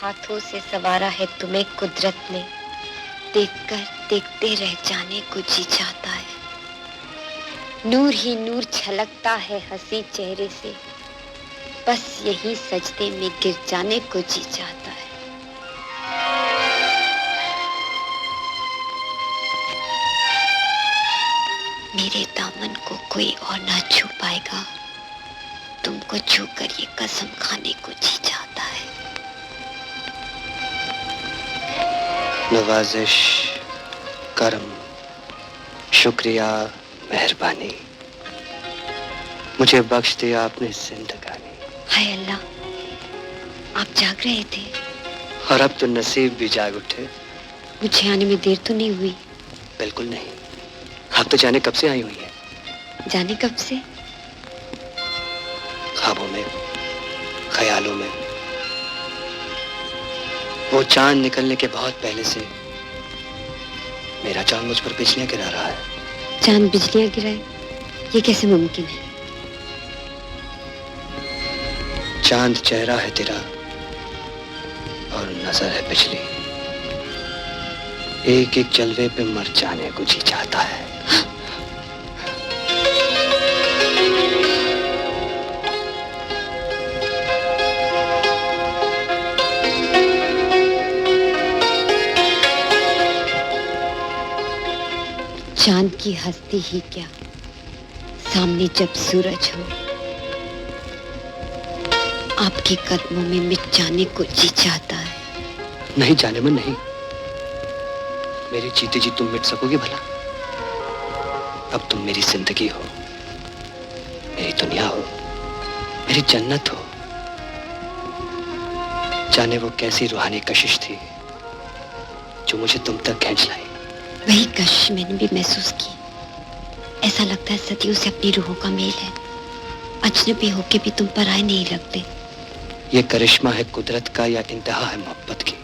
हाथों से संवारा है तुम्हें कुदरत ने, देखकर देखते रह जाने को जी चाहता है। नूर ही नूर छलकता है हंसी चेहरे से, बस यही सजदे में गिर जाने को जी चाहता है। मेरे दामन को कोई और ना छू पाएगा, तुमको छूकर ये कसम खाने को जी चाहता है। नवाजिश, करम, शुक्रिया, मेहरबानी, मुझे बख्श दिया आपने जिंदगानी। हाय अल्लाह, आप जाग रहे थे और अब तो नसीब भी जाग उठे। मुझे आने में देर तो नहीं हुई? बिल्कुल नहीं, आप तो जाने कब से आई हुई है। जाने कब से? ख्वाबों में, ख्यालों में। वो चांद निकलने के बहुत पहले से मेरा चांद मुझ पर बिजलियां गिरा रहा है। चांद बिजलियां गिराए, ये कैसे मुमकिन है? चांद चेहरा है तेरा और नजर है बिजली, एक एक जलवे पे मर जाने को जी चाहता है। चांद की हस्ती ही क्या, सामने जब सूरज हो, आपके कदमों में मिट जाने को जी चाहता है। नहीं जाने मन नहीं, मेरी जीते जी तुम मिट सकोगे भला? अब तुम मेरी जिंदगी हो, मेरी दुनिया हो, मेरी जन्नत हो। जाने वो कैसी रूहानी कशिश थी जो मुझे तुम तक खींच लाई। वही कशिश मैंने भी महसूस की। ऐसा लगता है सदियों से अपनी रूहों का मेल है, अजनबी होके भी तुम पर आए नहीं लगते। ये करिश्मा है कुदरत का या इंतहा है मोहब्बत की?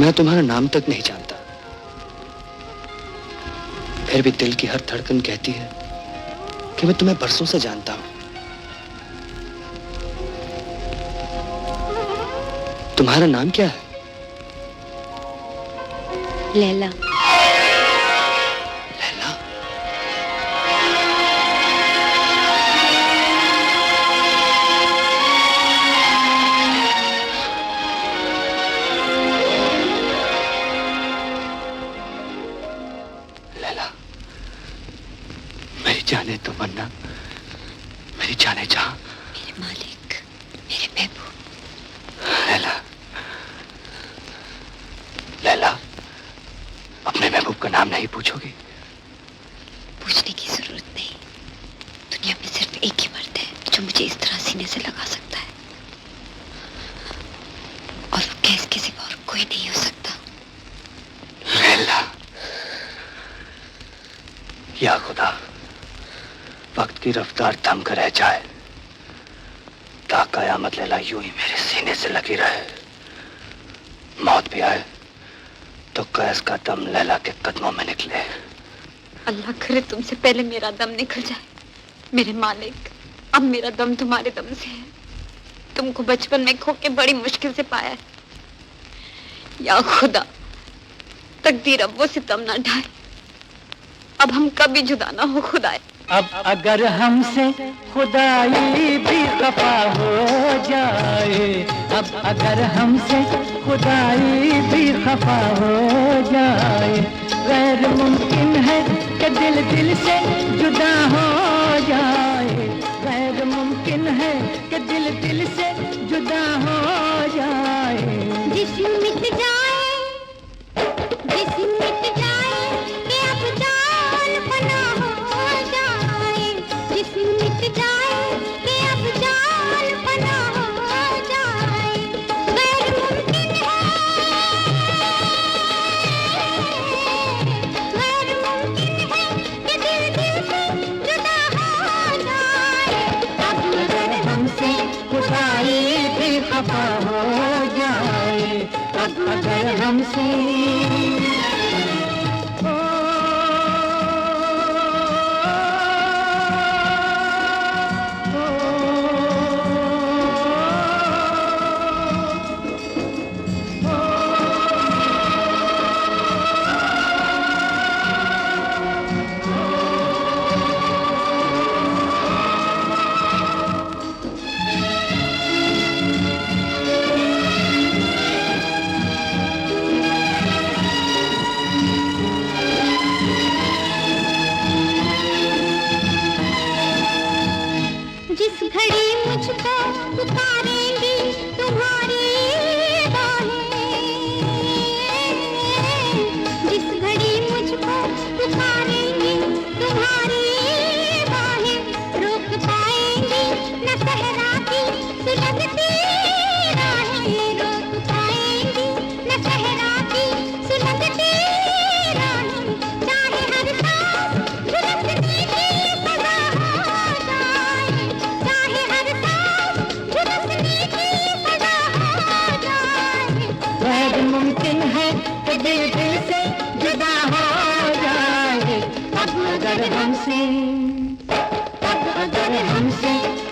मैं तुम्हारा नाम तक नहीं जानता, फिर भी दिल की हर धड़कन कहती है कि मैं तुम्हें बरसों से जानता हूं। तुम्हारा नाम क्या है? लैला। लैला? लैला, मेरी जाने तो मन्ना, मेरी जाने जहां। मेरे मालिक, मेरे महबूब। लैला, लैला, अपने महबूब का नाम नहीं पूछोगी? पूछने की जरूरत नहीं। दुनिया में सिर्फ एक ही मर्द है जो मुझे इस तरह सीने से लगा सकता है, और वो कैस के सिवा और कोई नहीं हो सकता। लैला, या खुदा, वक्त की रफ्तार थम कर रह जाए, ता कयामत लैला यूं ही मेरे सीने से लगी रहे। मौत भी आए तो कैस का दम लैला के कदमों में निकले। अल्लाह करे तुमसे पहले मेरा दम निकल जाए। मेरे मालिक, अब मेरा दम तुम्हारे दम से है। तुमको बचपन में खो के बड़ी मुश्किल से पाया है। या खुदा, तकदीर अब वो सितम ना ढाए, अब हम कभी जुदा ना हो खुदाए। अब अगर हमसे खुदाई भी खफा हो जाए, अब अगर हमसे खुदाई भी खफा हो जाए, गैर मुमकिन है कि दिल दिल से जुदा हो जाए, गैर मुमकिन है कि दिल दिल से जुदा हो जाए। जिस्म मिट जाए, जिस्म मिट जाए कि अब जान फना हो जाए, जिस्म मिट जाए कि अब जान फना हो जाए, गैर मुमकिन है, गैर मुमकिन है कि दिल दिल से जुदा हो जाए। अब अगर हमसे खुदाई भी खफा हो जाए, अब अगर हमसे जिस घड़ी मुझको पुकारेंगी तुम्हारी बाहें, जिस घड़ी मुझको पुकारेंगी तुम्हारी बाहें, रोक पाएंगी न सहरा की सुलगती राहें, रोक पाएंगी न सहरा की सुलगती राहें, चाहे हर सांस झुलसने की सजा हो जाए, चाहे हर सांस झुलसने की सजा हो जाए, वह मुमकिन है कि दिल दिल से जुदा हो जाए। अब अगर हमसे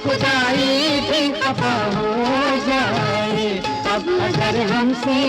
खुदाई भी खफा हो जाए, अब अगर हमसे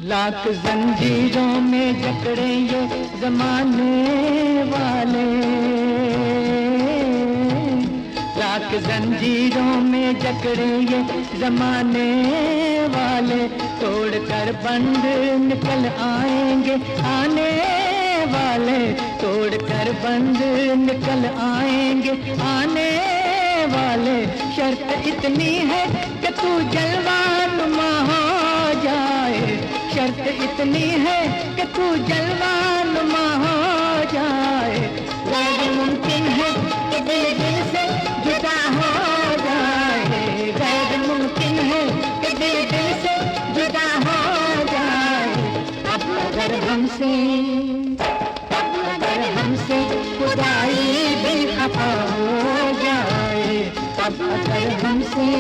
लाख जंजीरों में जकड़े ये जमाने वाले, लाख जंजीरों में जकड़े ये जमाने वाले, तोड़ कर बंद निकल आएंगे आने वाले, तोड़ कर बंद निकल आएंगे आने वाले। शर्त इतनी है कि तू जलवानुमा हो जाए, शर्त इतनी है कि तू जलवानुमा हो जाए। गैर मुमकिन है कि दिल दिल से जुदा हो जाए, गैर मुमकिन है कि दिल दिल से जुदा हो जाए। अब अगर हमसे खुदाई भी खफा हो जाए, अब अगर हमसे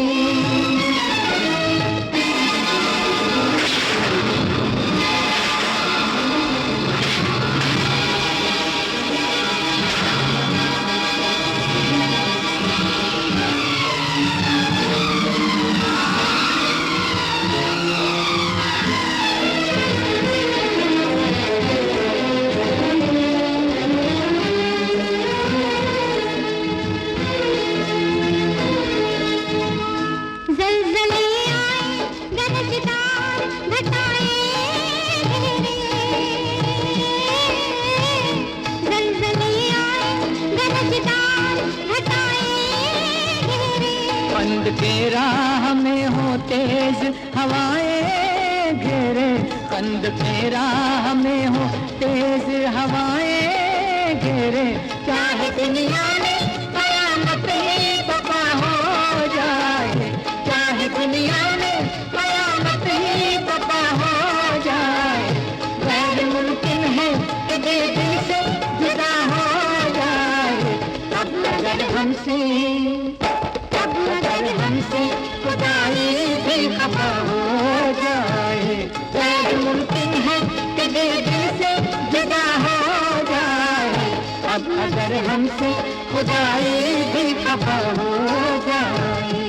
बंद के राह में हो तेज हवाएं घेरे, बंद के राह में हो तेज हवाएं घेरे। चाहे दुनिया में कयामत ही बपा हो जाए, चाहे दुनिया में कयामत ही बपा हो जाए। गैर मुमकिन है कि दिल दिल से जुदा हो जाए। अब अगर हमसे खुदाई भी खफा हो जाए, गैर मुमकिन है कि दिल दिल से जुदा हो जाए। अब अगर हमसे खुदाई भी खफा हो जाए।